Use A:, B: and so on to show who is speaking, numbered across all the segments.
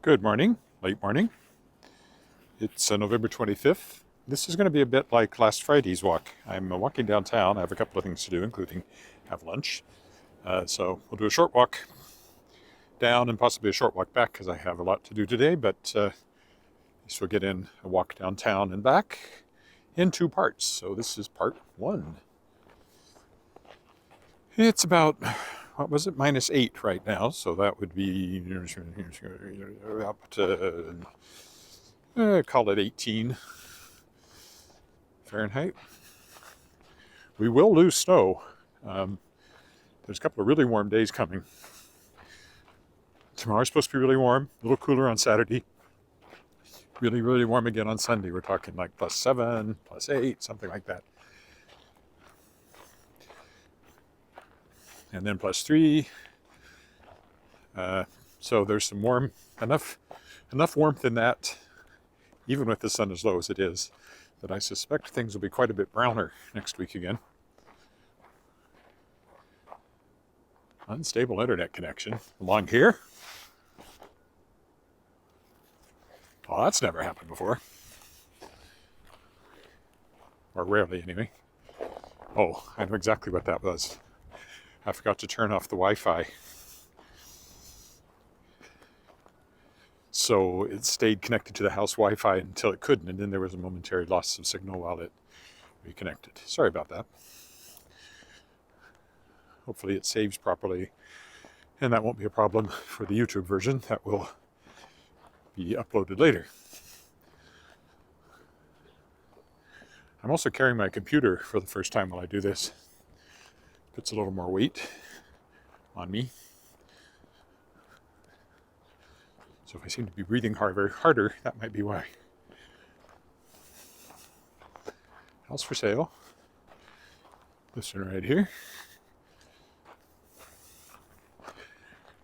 A: Good morning, late morning. It's November 25th. This is going to be a bit like last Friday's walk. I'm walking downtown. I have a couple of things to do, including have lunch. So we'll do a short walk down and possibly a short walk back because I have a lot to do today, but at least we'll get in a walk downtown and back in two parts. So this is part one. It's about, what was it, -8 right now, so that would be up to, call it 18 Fahrenheit. We will lose snow. There's a couple of really warm days coming. Tomorrow's supposed to be really warm, a little cooler on Saturday. Really, really warm again on Sunday. We're talking like +7, +8, something like that. And then +3. So there's some enough warmth in that, even with the sun as low as it is, that I suspect things will be quite a bit browner next week again. Unstable internet connection along here. Oh, that's never happened before. Or rarely, anyway. Oh, I know exactly what that was. I forgot to turn off the Wi-Fi. So it stayed connected to the house Wi-Fi until it couldn't, and then there was a momentary loss of signal while it reconnected. Sorry about that. Hopefully it saves properly, and that won't be a problem for the YouTube version. That will be uploaded later. I'm also carrying my computer for the first time while I do this. Puts a little more weight on me. So if I seem to be breathing harder, that might be why. House for sale. This one right here.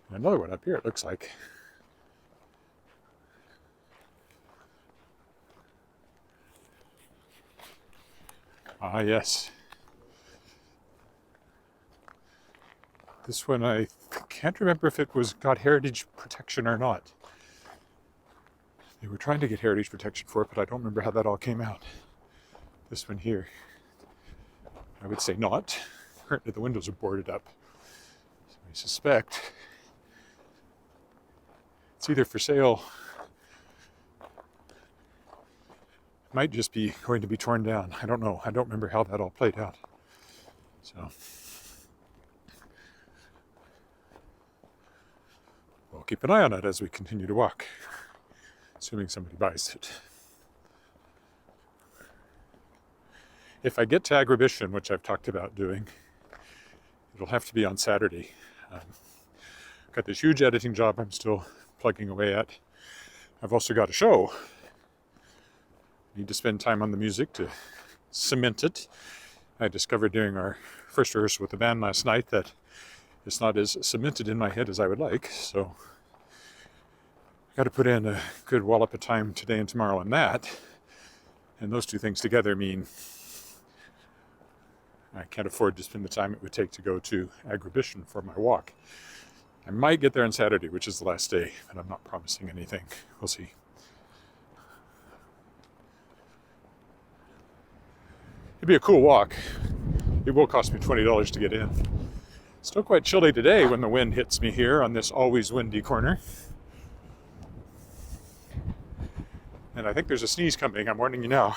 A: And another one up here, it looks like. Ah, yes. This one, I can't remember if it got heritage protection or not. They were trying to get heritage protection for it, but I don't remember how that all came out. This one here, I would say not. Currently the windows are boarded up. So I suspect it's either for sale, might just be going to be torn down. I don't know. I don't remember how that all played out. So we'll keep an eye on it as we continue to walk, assuming somebody buys it. If I get to Agribition, which I've talked about doing, it'll have to be on Saturday. I've got this huge editing job I'm still plugging away at. I've also got a show. I need to spend time on the music to cement it. I discovered during our first rehearsal with the band last night that it's not as cemented in my head as I would like, so I got to put in a good wallop of time today and tomorrow on that. And those two things together mean I can't afford to spend the time it would take to go to Agribition for my walk. I might get there on Saturday, which is the last day, but I'm not promising anything. We'll see. It'd be a cool walk. It will cost me $20 to get in. Still quite chilly today when the wind hits me here on this always windy corner. And I think there's a sneeze coming. I'm warning you now.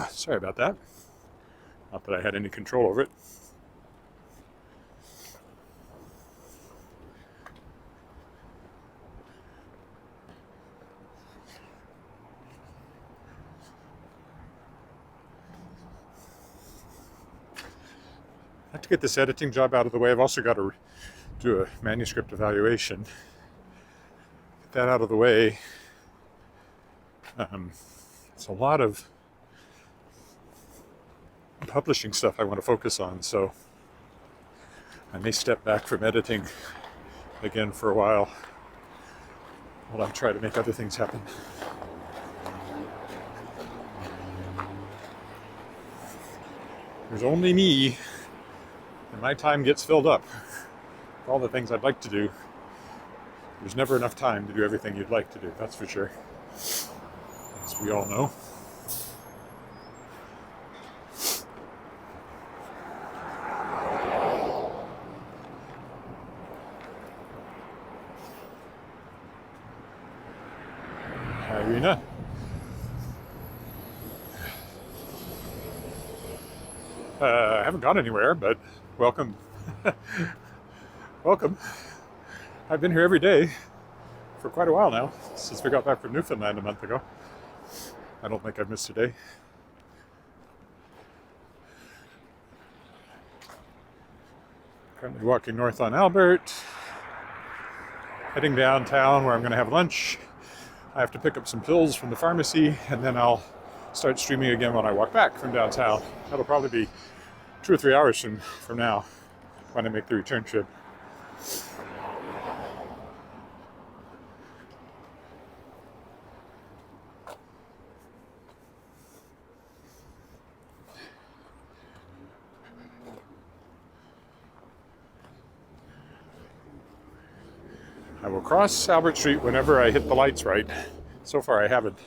A: Sorry about that. Not that I had any control over it. I have to get this editing job out of the way. I've also got to do a manuscript evaluation. Get that out of the way. It's a lot of publishing stuff I want to focus on, so I may step back from editing again for a while while I try to make other things happen. There's only me, and my time gets filled up with all the things I'd like to do. There's never enough time to do everything you'd like to do, that's for sure, as we all know. Hi, Regina. I haven't gone anywhere, but welcome. Welcome. I've been here every day for quite a while now, since we got back from Newfoundland a month ago. I don't think I've missed a day. Currently walking north on Albert, heading downtown where I'm going to have lunch. I have to pick up some pills from the pharmacy, and then I'll start streaming again when I walk back from downtown. That'll probably be 2 or 3 hours from now when I make the return trip. I will cross Albert Street whenever I hit the lights right. So far I haven't.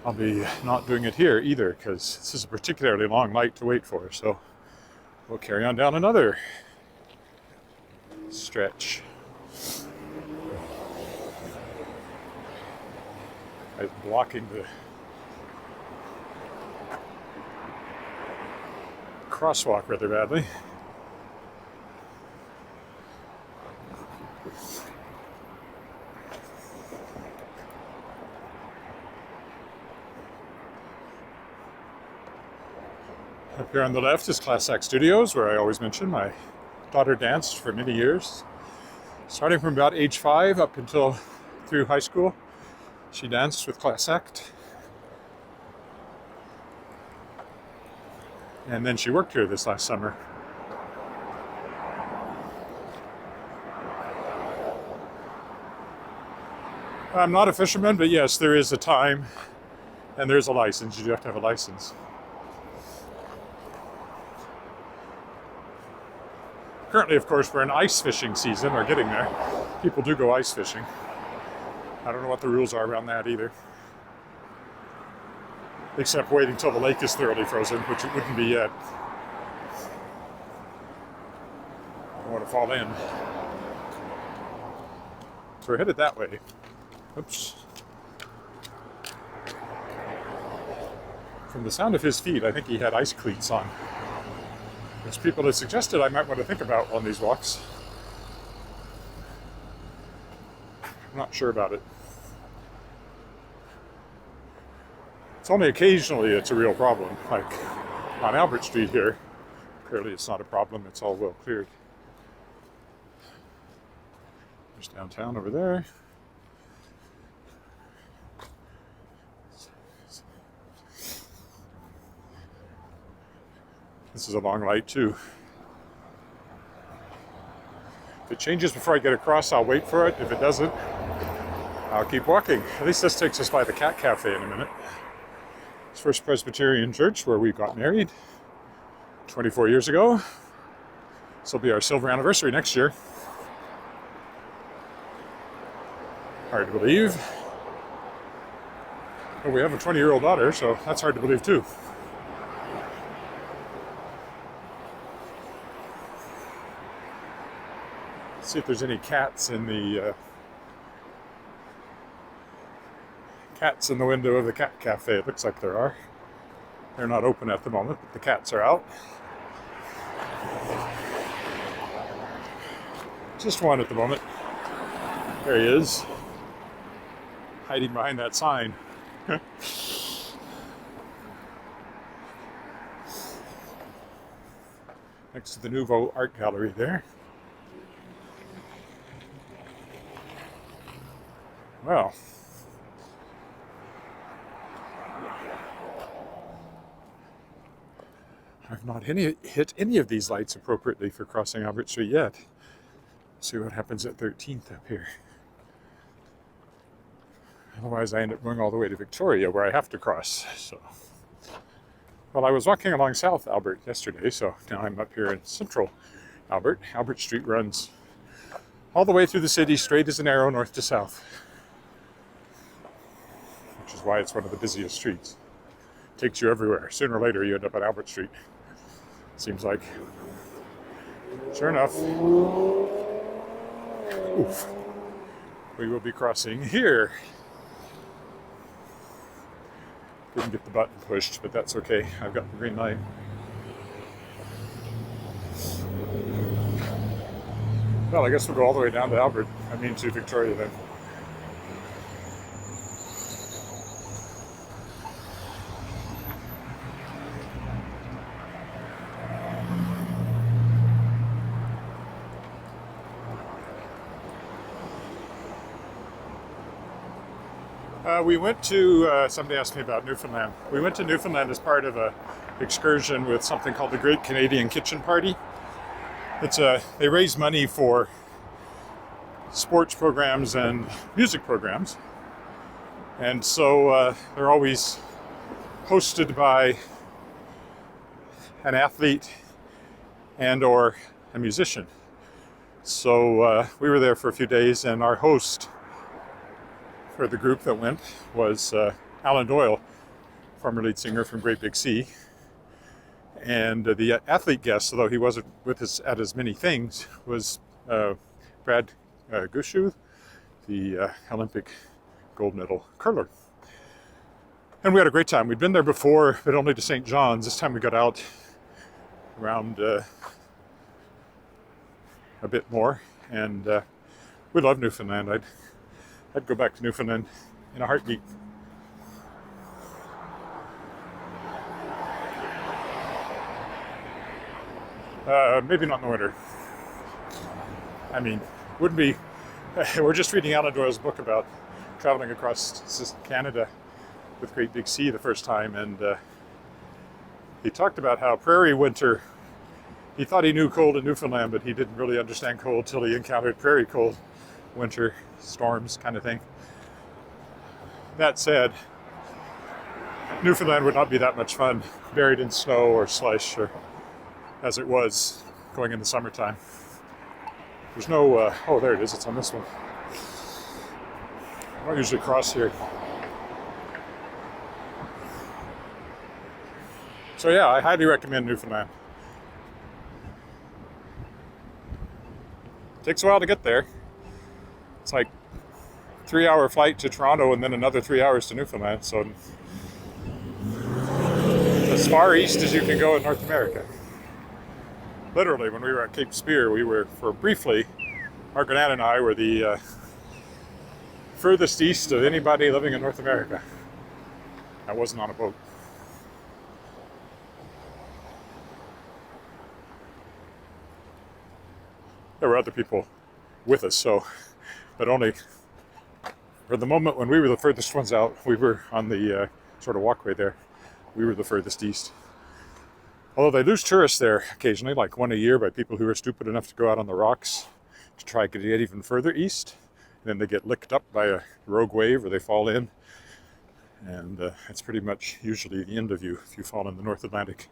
A: I'll be not doing it here either because this is a particularly long light to wait for, so we'll carry on down another stretch. I'm blocking the crosswalk rather badly. Up here on the left is Class Act Studios, where I always mention my daughter danced for many years. Starting from about age 5 up until through high school, she danced with Class Act. And then she worked here this last summer. I'm not a fisherman, but yes, there is a time and there's a license. You do have to have a license. Currently, of course, we're in ice fishing season, or getting there. People do go ice fishing. I don't know what the rules are around that either. Except waiting till the lake is thoroughly frozen, which it wouldn't be yet. I don't want to fall in. So we're headed that way. Oops. From the sound of his feet, I think he had ice cleats on, which people have suggested I might want to think about on these walks. I'm not sure about it. It's only occasionally it's a real problem, like on Albert Street here. Clearly it's not a problem, it's all well cleared. There's downtown over there. This is a long light too. If it changes before I get across, I'll wait for it. If it doesn't, I'll keep walking. At least this takes us by the Cat Cafe in a minute. It's First Presbyterian Church, where we got married 24 years ago. This will be our silver anniversary next year. Hard to believe. But we have a 20-year-old daughter, so that's hard to believe too. See if there's any cats in the window of the Cat Cafe. It looks like there are. They're not open at the moment, but the cats are out. Just one at the moment. There he is, hiding behind that sign. Next to the Nouveau Art Gallery there. Well, I've not hit any of these lights appropriately for crossing Albert Street yet. See what happens at 13th up here. Otherwise, I end up going all the way to Victoria, where I have to cross. So, well, I was walking along South Albert yesterday, so now I'm up here in Central Albert. Albert Street runs all the way through the city, straight as an arrow, north to south, which is why it's one of the busiest streets. Takes you everywhere. Sooner or later, you end up on Albert Street. Seems like. Sure enough. Oof. We will be crossing here. Didn't get the button pushed, but that's okay. I've got the green light. Well, I guess we'll go all the way down to to Victoria then. We went to, somebody asked me about Newfoundland. We went to Newfoundland as part of a excursion with something called the Great Canadian Kitchen Party. They raise money for sports programs and music programs. And so they're always hosted by an athlete and or a musician. So we were there for a few days, and our host for the group that went was Alan Doyle, former lead singer from Great Big Sea. And the athlete guest, although he wasn't with us at as many things, was Brad Gushu, the Olympic gold medal curler. And we had a great time. We'd been there before, but only to St. John's. This time we got out around a bit more, and we love Newfoundland. I'd go back to Newfoundland in a heartbeat. Maybe not in the winter. I mean, wouldn't be. We're just reading Alan Doyle's book about traveling across Canada with Great Big Sea the first time, and he talked about how prairie winter. He thought he knew cold in Newfoundland, but he didn't really understand cold till he encountered prairie cold winter storms kind of thing. That said, Newfoundland would not be that much fun buried in snow or slush, or as it was going in the summertime. There's no, oh, there it is, it's on this one. I don't usually cross here. So yeah, I highly recommend Newfoundland. Takes a while to get there. It's like 3-hour flight to Toronto and then another 3 hours to Newfoundland. So as far east as you can go in North America. Literally, when we were at Cape Spear, we were, for briefly, Margaret Ann and I were the furthest east of anybody living in North America. I wasn't on a boat. There were other people with us, but only for the moment when we were the furthest ones out. We were on the sort of walkway there. We were the furthest east. Although they lose tourists there occasionally, like one a year, by people who are stupid enough to go out on the rocks to try to get even further east. And then they get licked up by a rogue wave or they fall in. And it's pretty much usually the end of you if you fall in the North Atlantic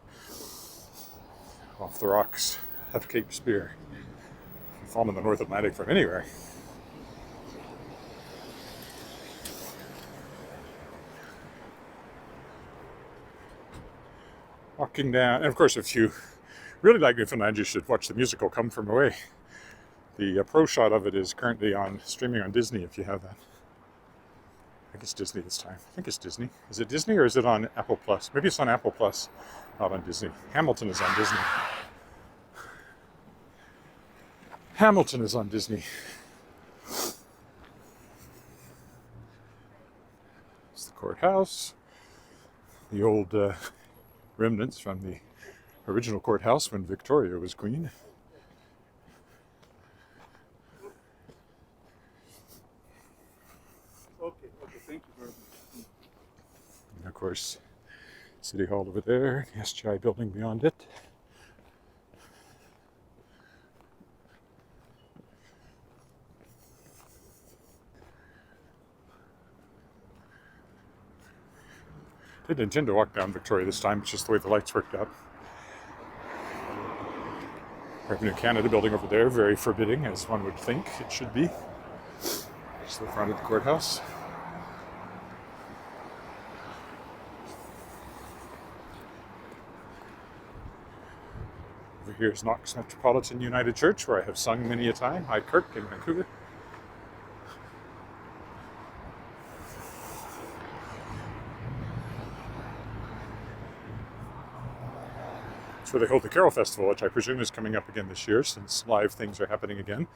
A: off the rocks of Cape Spear. If you fall in the North Atlantic from anywhere. Walking down, and of course, if you really like Newfoundland, you should watch the musical Come From Away. The pro shot of it is currently streaming on Disney, if you have that. I think it's Disney this time. I think it's Disney. Is it Disney or is it on Apple Plus? Maybe it's on Apple Plus, not on Disney. Hamilton is on Disney. Hamilton is on Disney. It's the courthouse. The old remnants from the original courthouse when Victoria was queen.
B: Okay, thank you very much.
A: And of course, City Hall over there, the SGI building beyond it. Didn't intend to walk down Victoria this time, it's just the way the lights worked out. Revenue Canada building over there, very forbidding, as one would think it should be. It's the front of the courthouse. Over here is Knox Metropolitan United Church, where I have sung many a time. High Kirk in Vancouver. It's where they hold the Carol Festival, which I presume is coming up again this year, since live things are happening again.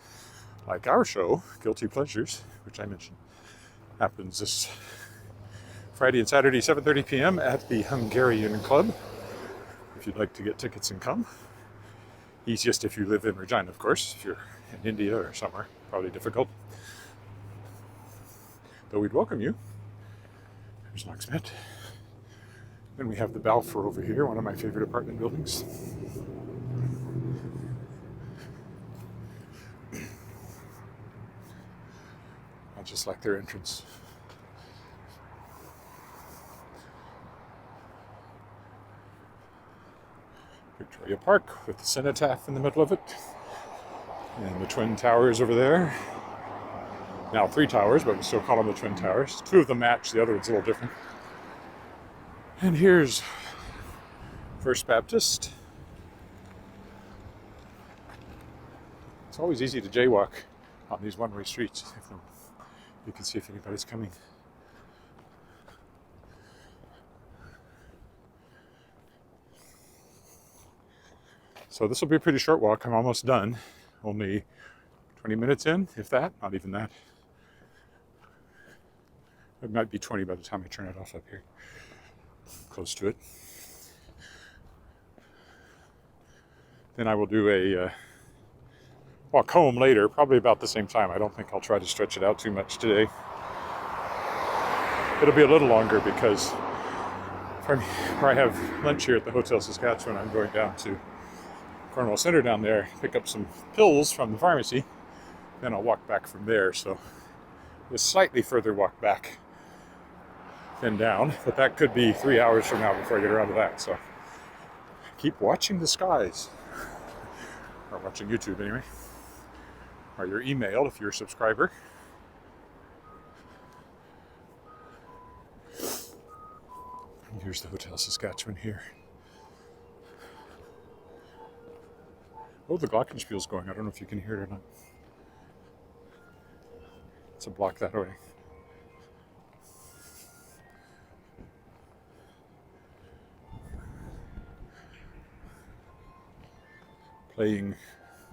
A: Like our show, Guilty Pleasures, which I mentioned, happens this Friday and Saturday, 7:30 p.m. at the Hungarian Club. If you'd like to get tickets and come. Easiest if you live in Regina, of course. If you're in India or somewhere, probably difficult. Though we'd welcome you. There's Knox Met. Then we have the Balfour over here, one of my favorite apartment buildings. I just like their entrance. Victoria Park with the cenotaph in the middle of it. And the Twin Towers over there. Now 3 towers, but we still call them the Twin Towers. 2 of them match, the other one's a little different. And here's First Baptist. It's always easy to jaywalk on these one-way streets. You can see if anybody's coming. So this will be a pretty short walk. I'm almost done. Only 20 minutes in, if that, not even that. It might be 20 by the time I turn it off up here. Close to it. Then I will do a walk home later, probably about the same time. I don't think I'll try to stretch it out too much today. It'll be a little longer because from where I have lunch here at the Hotel Saskatchewan, I'm going down to Cornwall Center down there, pick up some pills from the pharmacy, then I'll walk back from there. So a slightly further walk back than down, but that could be 3 hours from now before I get around to that. So keep watching the skies, or watching YouTube anyway, or your email if you're a subscriber. And here's the Hotel Saskatchewan here. Oh, the glockenspiel's going. I don't know if you can hear it or not. It's a block that way. Playing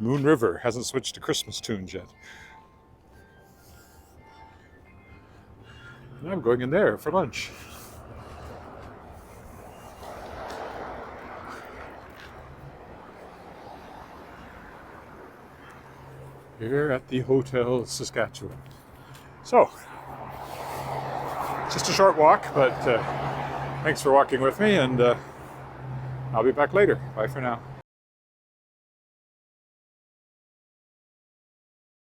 A: Moon River. Hasn't switched to Christmas tunes yet. And I'm going in there for lunch. Here at the Hotel Saskatchewan. So, just a short walk, but thanks for walking with me, and I'll be back later. Bye for now.